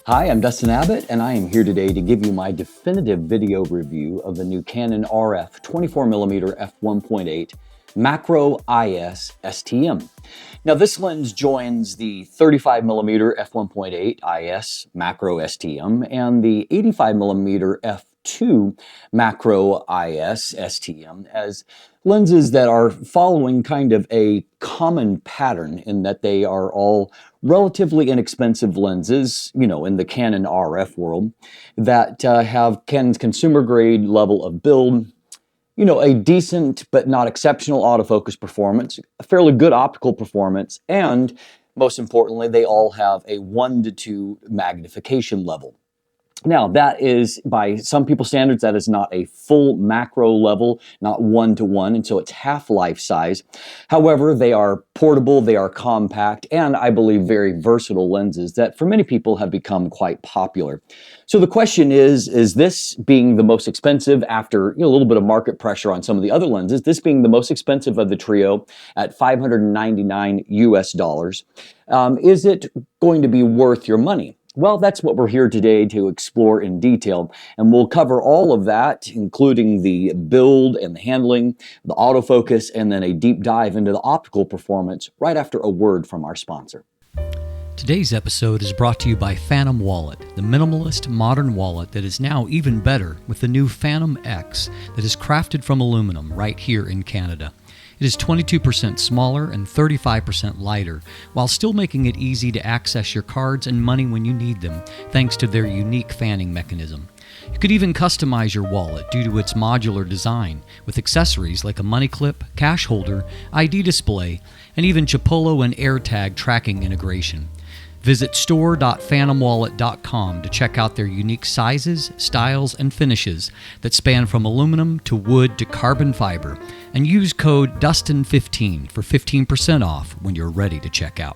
Hi, I'm Dustin Abbott, and I am here today to give you my definitive video review of the new Canon RF 24mm f1.8 Macro IS STM. Now, this lens joins the 35mm f1.8 IS Macro STM and the 85mm f2 Macro IS STM as lenses that are following kind of a common pattern in that they are all relatively inexpensive lenses, in the Canon RF world that have Canon's consumer grade level of build, a decent but not exceptional autofocus performance, a fairly good optical performance, and most importantly, they all have a 1:2 magnification level. Now, that is, by some people's standards, that is not a full macro level, not 1:1, and so it's half life size. However, they are portable, they are compact, and I believe very versatile lenses that for many people have become quite popular. So the question is this being the most expensive after a little bit of market pressure on some of the other lenses, this being the most expensive of the trio at $599 US, is it going to be worth your money? Well, that's what we're here today to explore in detail, and we'll cover all of that, including the build and the handling, the autofocus, and then a deep dive into the optical performance right after a word from our sponsor. Today's episode is brought to you by Phantom Wallet, the minimalist modern wallet that is now even better with the new Phantom X that is crafted from aluminum right here in Canada. It is 22% smaller and 35% lighter, while still making it easy to access your cards and money when you need them, thanks to their unique fanning mechanism. You could even customize your wallet due to its modular design, with accessories like a money clip, cash holder, ID display, and even Chipolo and AirTag tracking integration. Visit store.phantomwallet.com to check out their unique sizes, styles, and finishes that span from aluminum to wood to carbon fiber, and use code DUSTIN15 for 15% off when you're ready to check out.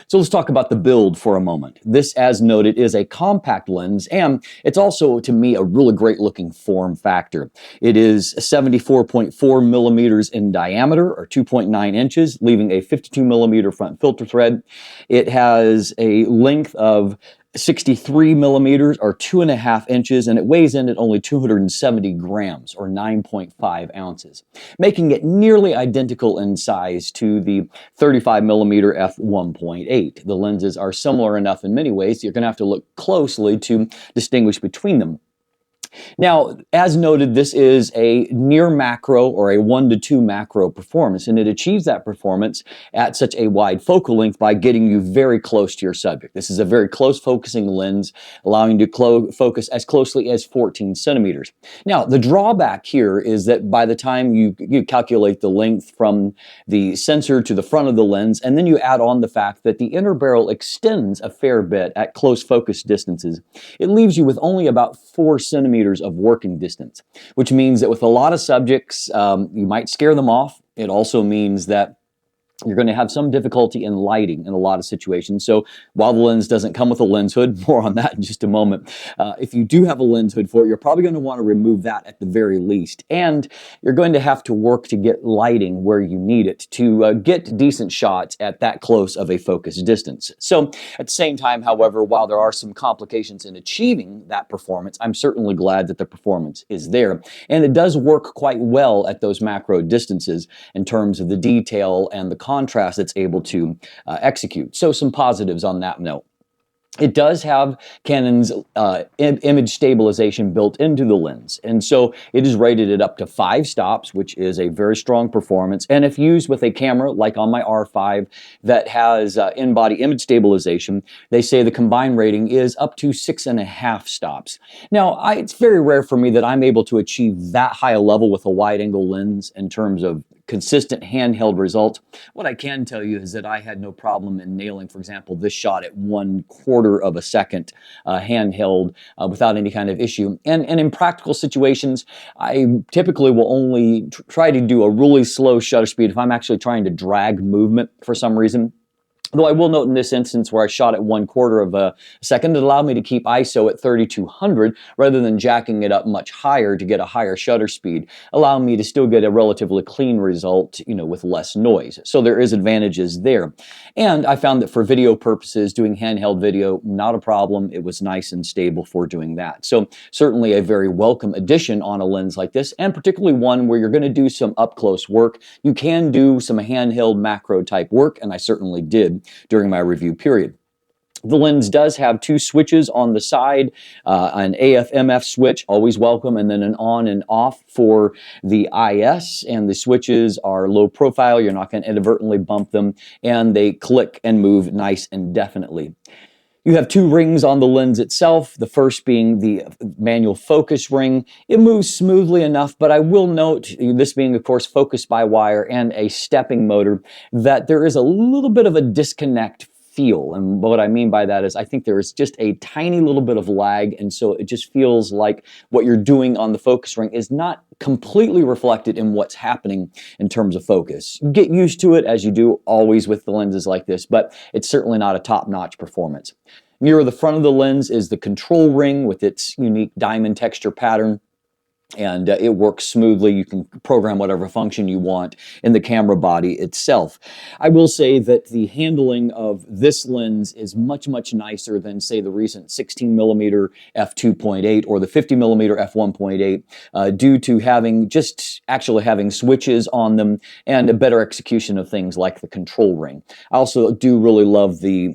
So let's talk about the build for a moment. This, as noted, is a compact lens, and it's also, to me, a really great looking form factor. It is 74.4 millimeters in diameter, or 2.9 inches, leaving a 52 millimeter front filter thread. It has a length of 63 millimeters, or 2.5 inches, and it weighs in at only 270 grams, or 9.5 ounces, making it nearly identical in size to the 35 millimeter f1.8. The lenses are similar enough in many ways, you're going to have to look closely to distinguish between them. Now, as noted, this is a near macro or a 1:2 macro performance, and it achieves that performance at such a wide focal length by getting you very close to your subject. This is a very close focusing lens, allowing you to focus as closely as 14 centimeters. Now, the drawback here is that by the time you calculate the length from the sensor to the front of the lens, and then you add on the fact that the inner barrel extends a fair bit at close focus distances, it leaves you with only about 4 centimeters of working distance, which means that with a lot of subjects, you might scare them off. It also means that you're going to have some difficulty in lighting in a lot of situations. So while the lens doesn't come with a lens hood, more on that in just a moment, if you do have a lens hood for it, you're probably going to want to remove that at the very least. And you're going to have to work to get lighting where you need it to get decent shots at that close of a focus distance. So at the same time, however, while there are some complications in achieving that performance, I'm certainly glad that the performance is there. And it does work quite well at those macro distances in terms of the detail and the contrast it's able to execute. So some positives on that note. It does have Canon's image stabilization built into the lens, and so it is rated at up to 5 stops, which is a very strong performance. And if used with a camera like on my R5 that has in-body image stabilization, they say the combined rating is up to 6.5 stops. Now, it's very rare for me that I'm able to achieve that high a level with a wide-angle lens in terms of consistent handheld results. What I can tell you is that I had no problem in nailing, for example, this shot at 1/4 of a second handheld without any kind of issue. And in practical situations, I typically will only try to do a really slow shutter speed if I'm actually trying to drag movement for some reason. Though I will note in this instance where I shot at 1/4 of a second, it allowed me to keep ISO at 3200 rather than jacking it up much higher to get a higher shutter speed, allowing me to still get a relatively clean result, with less noise. So there is advantages there. And I found that for video purposes, doing handheld video, not a problem. It was nice and stable for doing that. So certainly a very welcome addition on a lens like this, and particularly one where you're going to do some up-close work. You can do some handheld macro type work, and I certainly did during my review period. The lens does have 2 switches on the side, an AF/MF switch, always welcome, and then an on and off for the IS, and the switches are low profile. You're not going to inadvertently bump them, and they click and move nice and definitely. You have 2 rings on the lens itself, the first being the manual focus ring. It moves smoothly enough, but I will note, this being of course focus by wire and a stepping motor, that there is a little bit of a disconnect feel. And what I mean by that is I think there is just a tiny little bit of lag, and so it just feels like what you're doing on the focus ring is not completely reflected in what's happening in terms of focus. Get used to it, as you do always with the lenses like this, but it's certainly not a top-notch performance. Near the front of the lens is the control ring with its unique diamond texture pattern, and it works smoothly. You can program whatever function you want in the camera body itself. I will say that the handling of this lens is much, much nicer than, say, the recent 16mm f2.8 or the 50mm f1.8 due to actually having switches on them and a better execution of things like the control ring. I also do really love the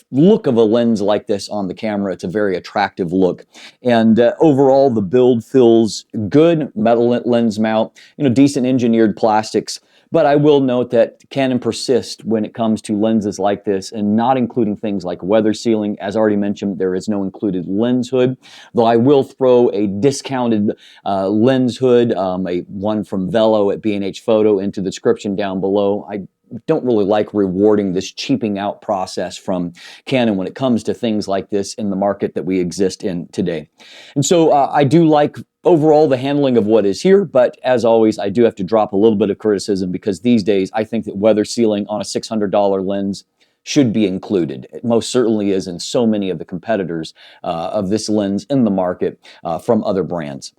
look of a lens like this on the camera. It's a very attractive look. And overall, the build feels good. Metal lens mount, decent engineered plastics. But I will note that Canon persists when it comes to lenses like this and not including things like weather sealing. As already mentioned, there is no included lens hood, though I will throw a discounted lens hood, one from Velo at B&H Photo, into the description down below. I don't really like rewarding this cheaping out process from Canon when it comes to things like this in the market that we exist in today. And so I do like overall the handling of what is here, but as always, I do have to drop a little bit of criticism because these days I think that weather sealing on a $600 lens should be included. It most certainly is in so many of the competitors of this lens in the market from other brands.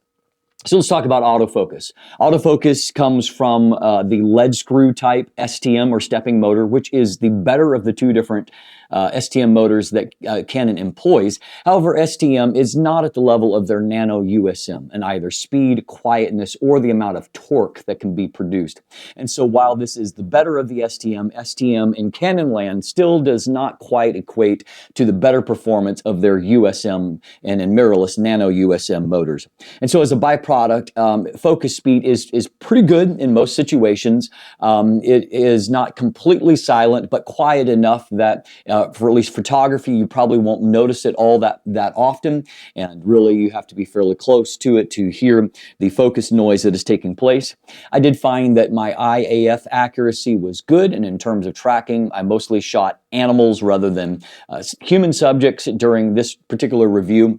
So let's talk about autofocus. Autofocus comes from the lead screw type STM or stepping motor, which is the better of the 2 different STM motors that Canon employs. However, STM is not at the level of their Nano USM in either speed, quietness, or the amount of torque that can be produced. And so while this is the better of the STM in Canon land still does not quite equate to the better performance of their USM and in mirrorless Nano USM motors. And so as a byproduct, focus speed is pretty good in most situations. It is not completely silent, but quiet enough that for at least photography, you probably won't notice it all that often, and really you have to be fairly close to it to hear the focus noise that is taking place. I did find that my IAF accuracy was good, and in terms of tracking, I mostly shot animals rather than human subjects during this particular review.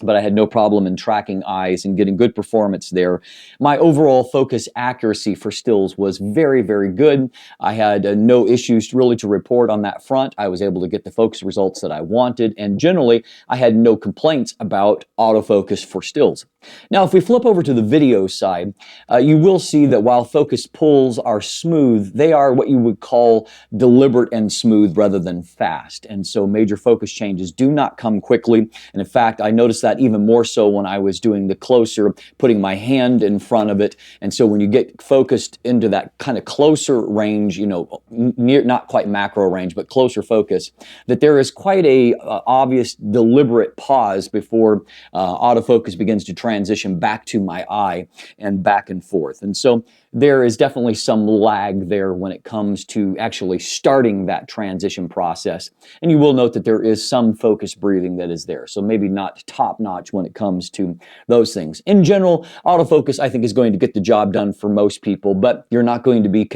But I had no problem in tracking eyes and getting good performance there. My overall focus accuracy for stills was very, very good. I had no issues really to report on that front. I was able to get the focus results that I wanted, and generally, I had no complaints about autofocus for stills. Now, if we flip over to the video side, you will see that while focus pulls are smooth, they are what you would call deliberate and smooth rather than fast. And so major focus changes do not come quickly. And in fact, I noticed that even more so when I was doing the closer, putting my hand in front of it. And so when you get focused into that kind of closer range, near, not quite macro range, but closer focus, that there is quite a obvious deliberate pause before autofocus begins to transition back to my eye and back and forth. And so there is definitely some lag there when it comes to actually starting that transition process. And you will note that there is some focus breathing that is there. So maybe not top notch when it comes to those things. In general, autofocus I think is going to get the job done for most people, but you're not going to be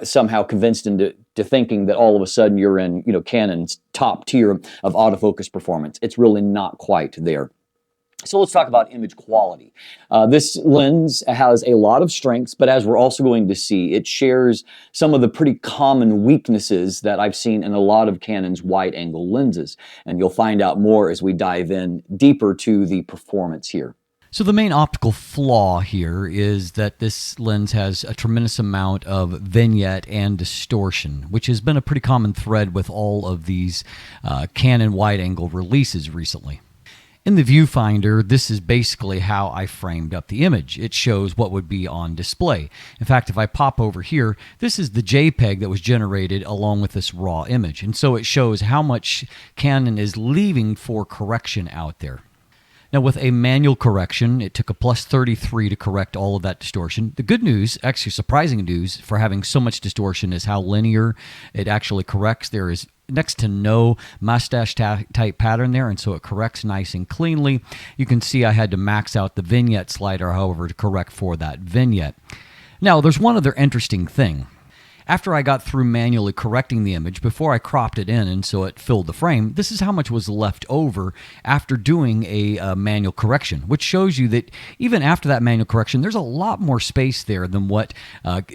somehow convinced into thinking that all of a sudden you're in Canon's top tier of autofocus performance. It's really not quite there. So let's talk about image quality. This lens has a lot of strengths, but as we're also going to see, it shares some of the pretty common weaknesses that I've seen in a lot of Canon's wide-angle lenses. And you'll find out more as we dive in deeper to the performance here. So the main optical flaw here is that this lens has a tremendous amount of vignette and distortion, which has been a pretty common thread with all of these Canon wide-angle releases recently. In the viewfinder, this is basically how I framed up the image. It shows what would be on display. In fact, if I pop over here, this is the JPEG that was generated along with this raw image. And so it shows how much Canon is leaving for correction out there. Now, with a manual correction, it took a +33 to correct all of that distortion. The good news, actually surprising news, for having so much distortion is how linear it actually corrects. There is next to no mustache type pattern there, and so it corrects nice and cleanly. You can see I had to max out the vignette slider, however, to correct for that vignette. Now, there's one other interesting thing. After I got through manually correcting the image, before I cropped it in and so it filled the frame, this is how much was left over after doing a manual correction, which shows you that even after that manual correction, there's a lot more space there than what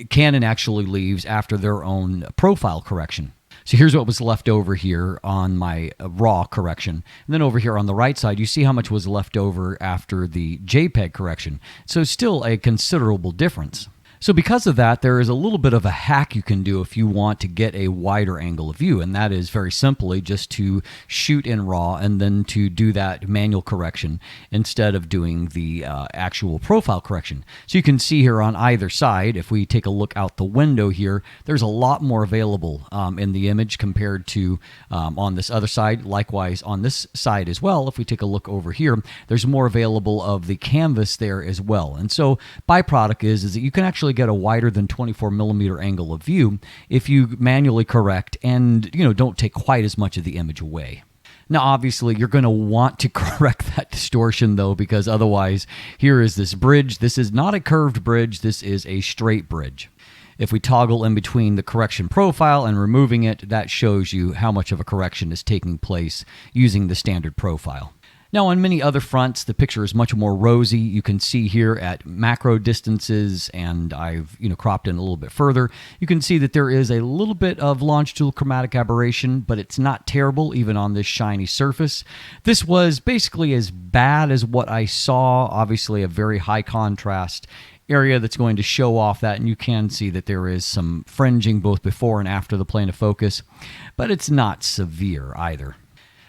Canon actually leaves after their own profile correction. So here's what was left over here on my raw correction. And then over here on the right side, you see how much was left over after the JPEG correction. So still a considerable difference. So because of that, there is a little bit of a hack you can do if you want to get a wider angle of view, and that is very simply just to shoot in RAW and then to do that manual correction instead of doing the actual profile correction. So you can see here on either side, if we take a look out the window here, there's a lot more available in the image compared to on this other side. Likewise on this side as well, if we take a look over here, there's more available of the canvas there as well. And so byproduct is that you can actually get a wider than 24mm angle of view if you manually correct and don't take quite as much of the image away. Now obviously you're going to want to correct that distortion though, because otherwise here is this bridge. This is not a curved bridge, this is a straight bridge. If we toggle in between the correction profile and removing it, that shows you how much of a correction is taking place using the standard profile. Now, on many other fronts, the picture is much more rosy. You can see here at macro distances, and I've cropped in a little bit further. You can see that there is a little bit of longitudinal chromatic aberration, but it's not terrible even on this shiny surface. This was basically as bad as what I saw. Obviously, a very high contrast area that's going to show off that, and you can see that there is some fringing both before and after the plane of focus, but it's not severe either.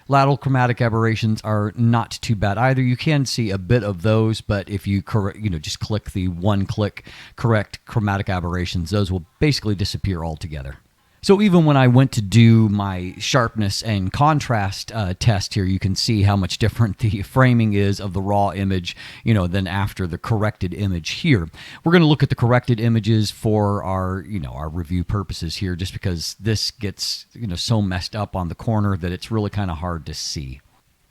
Lateral chromatic aberrations are not too bad either. You can see a bit of those, but if you just click the one-click correct chromatic aberrations, those will basically disappear altogether. So even when I went to do my sharpness and contrast test here, you can see how much different the framing is of the raw image, than after the corrected image here. We're going to look at the corrected images for our, our review purposes here, just because this gets, so messed up on the corner that it's really kind of hard to see.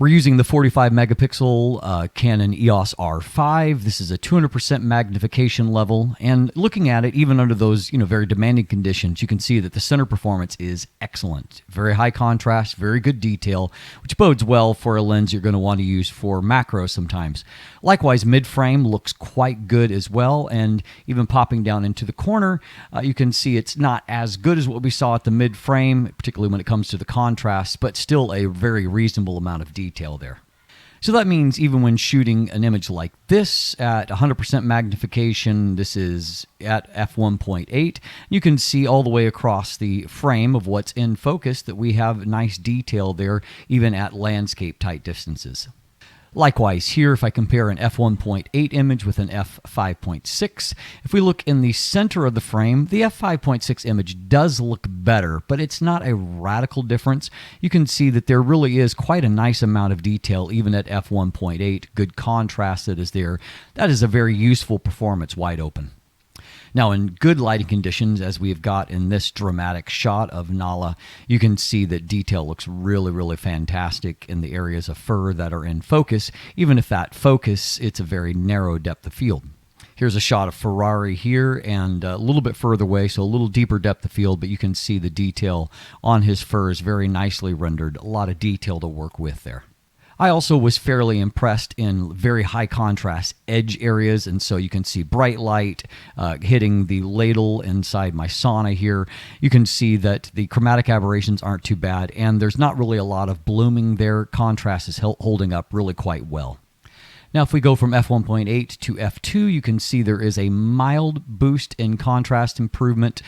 We're using the 45 megapixel Canon EOS R5. This is a 200% magnification level, and looking at it, even under those very demanding conditions, you can see that the center performance is excellent. Very high contrast, very good detail, which bodes well for a lens you're going to want to use for macro sometimes. Likewise, mid-frame looks quite good as well, and even popping down into the corner, you can see it's not as good as what we saw at the mid-frame, particularly when it comes to the contrast, but still a very reasonable amount of detail there. So that means even when shooting an image like this at 100% magnification, this is at f1.8, you can see all the way across the frame of what's in focus that we have nice detail there, even at landscape tight distances. Likewise here, if I compare an f1.8 image with an f5.6, if we look in the center of the frame, the f5.6 image does look better, but it's not a radical difference. You can see that there really is quite a nice amount of detail even at f1.8, good contrast that is there. That is a very useful performance wide open. Now, in good lighting conditions, as we've got in this dramatic shot of Nala, you can see that detail looks really, really fantastic in the areas of fur that are in focus. Even if that focus, it's a very narrow depth of field. Here's a shot of Ferrari here and a little bit further away, so a little deeper depth of field, but you can see the detail on his fur is very nicely rendered. A lot of detail to work with there. I also was fairly impressed in very high contrast edge areas, and so you can see bright light hitting the ladle inside my sauna here. You can see that the chromatic aberrations aren't too bad, and there's not really a lot of blooming there. Contrast is holding up really quite well. Now, if we go from f1.8 to f2, you can see there is a mild boost in contrast improvement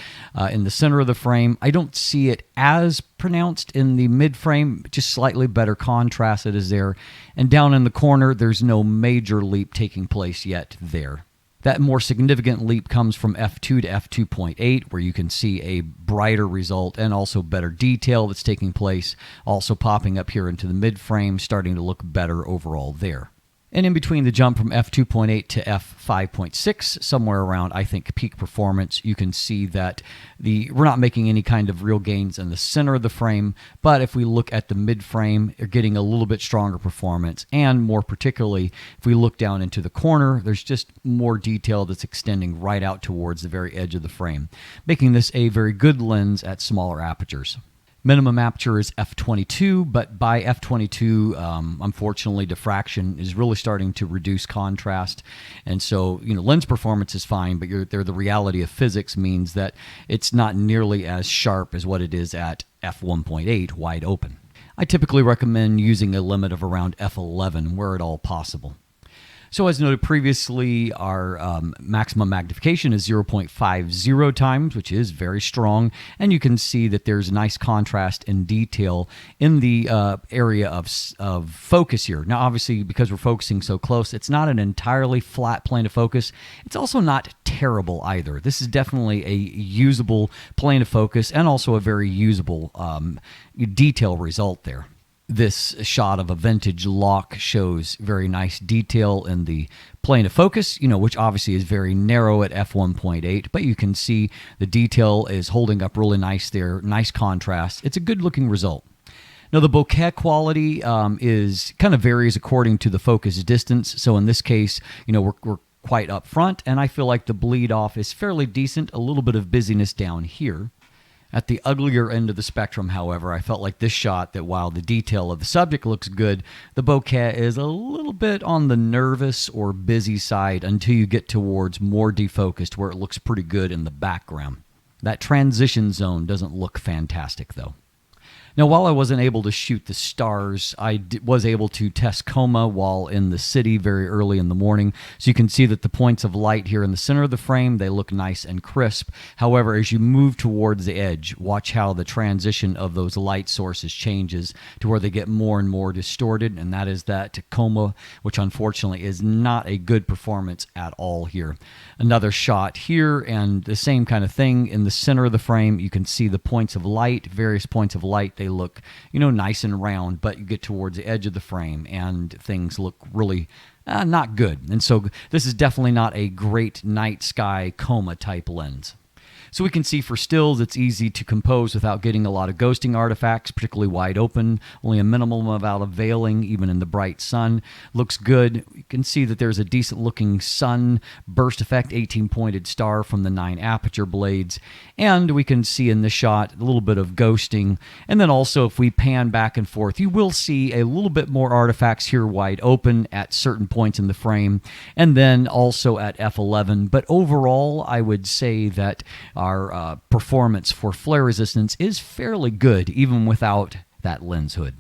in the center of the frame. I don't see it as pronounced in the mid frame, just slightly better contrast that is there. And down in the corner, there's no major leap taking place yet there. That more significant leap comes from f2 to f2.8, where you can see a brighter result and also better detail that's taking place, also popping up here into the mid frame, starting to look better overall there. And in between the jump from f2.8 to f5.6, somewhere around, I think, peak performance, you can see that we're not making any kind of real gains in the center of the frame, but if we look at the mid-frame, you're getting a little bit stronger performance, and more particularly, if we look down into the corner, there's just more detail that's extending right out towards the very edge of the frame, making this a very good lens at smaller apertures. Minimum aperture is f22, but by f22, unfortunately, diffraction is really starting to reduce contrast. And so, lens performance is fine, but the reality of physics means that it's not nearly as sharp as what it is at f1.8 wide open. I typically recommend using a limit of around f11 where at all possible. So as noted previously, our maximum magnification is 0.50 times, which is very strong. And you can see that there's nice contrast and detail in the area of focus here. Now, obviously, because we're focusing so close, it's not an entirely flat plane of focus. It's also not terrible either. This is definitely a usable plane of focus and also a very usable detail result there. This shot of a vintage lock shows very nice detail in the plane of focus, which obviously is very narrow at f1.8, but you can see the detail is holding up really nice there, nice contrast. It's a good looking result. Now, the bokeh quality is kind of varies according to the focus distance. So in this case, we're quite up front, and I feel like the bleed off is fairly decent, a little bit of busyness down here. At the uglier end of the spectrum, however, I felt like this shot that while the detail of the subject looks good, the bokeh is a little bit on the nervous or busy side until you get towards more defocused where it looks pretty good in the background. That transition zone doesn't look fantastic though. Now, while I wasn't able to shoot the stars, I was able to test coma while in the city very early in the morning. So you can see that the points of light here in the center of the frame, they look nice and crisp. However, as you move towards the edge, watch how the transition of those light sources changes to where they get more and more distorted, and that is that coma, which unfortunately is not a good performance at all here. Another shot here, and the same kind of thing in the center of the frame. You can see the points of light, various points of light. They look, nice and round, but you get towards the edge of the frame and things look really not good. And so this is definitely not a great night sky coma type lens. So we can see for stills, it's easy to compose without getting a lot of ghosting artifacts, particularly wide open, only a minimum amount of veiling, even in the bright sun. Looks good. You can see that there's a decent looking sun burst effect, 18-pointed star from the 9 aperture blades. And we can see in this shot a little bit of ghosting. And then also if we pan back and forth, you will see a little bit more artifacts here wide open at certain points in the frame. And then also at f11. But overall, I would say that our performance for flare resistance is fairly good, even without that lens hood.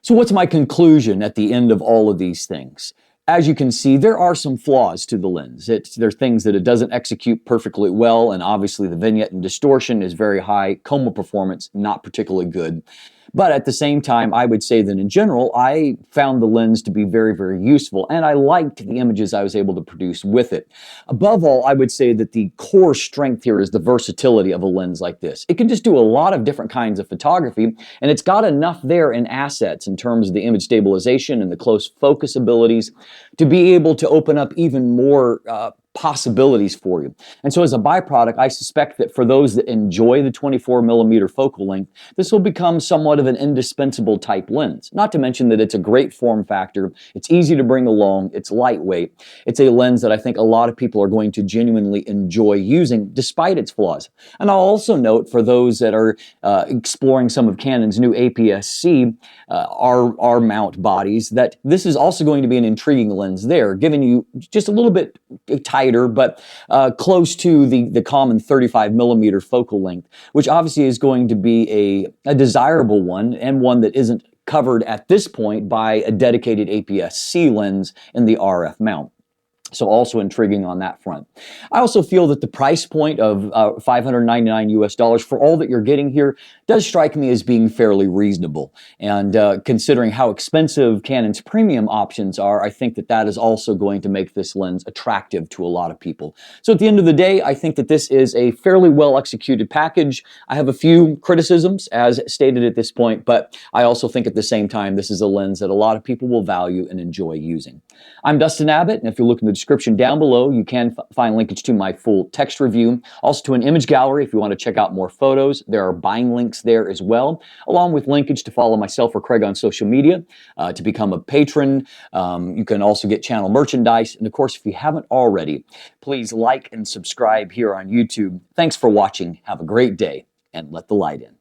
So what's my conclusion at the end of all of these things? As you can see, there are some flaws to the lens. There's things that it doesn't execute perfectly well, and obviously the vignette and distortion is very high. Coma performance, not particularly good. But at the same time, I would say that in general, I found the lens to be very, very useful, and I liked the images I was able to produce with it. Above all, I would say that the core strength here is the versatility of a lens like this. It can just do a lot of different kinds of photography, and it's got enough there in assets in terms of the image stabilization and the close focus abilities to be able to open up even more possibilities for you. And so as a byproduct, I suspect that for those that enjoy the 24mm focal length, this will become somewhat of an indispensable type lens. Not to mention that it's a great form factor, it's easy to bring along, it's lightweight. It's a lens that I think a lot of people are going to genuinely enjoy using despite its flaws. And I'll also note for those that are exploring some of Canon's new APS-C R mount bodies that this is also going to be an intriguing lens there, giving you just a little bit tighter, but close to the common 35mm focal length, which obviously is going to be a desirable one, and one that isn't covered at this point by a dedicated APS-C lens in the RF mount. So also intriguing on that front. I also feel that the price point of $599 US for all that you're getting here does strike me as being fairly reasonable. And considering how expensive Canon's premium options are, I think that that is also going to make this lens attractive to a lot of people. So at the end of the day, I think that this is a fairly well executed package. I have a few criticisms as stated at this point, but I also think at the same time, this is a lens that a lot of people will value and enjoy using. I'm Dustin Abbott, and if you look in the description down below, you can find linkage to my full text review, also to an image gallery if you want to check out more photos. There are buying links there as well, along with linkage to follow myself or Craig on social media, to become a patron. You can also get channel merchandise, and of course, if you haven't already, please like and subscribe here on YouTube. Thanks for watching. Have a great day, and let the light in.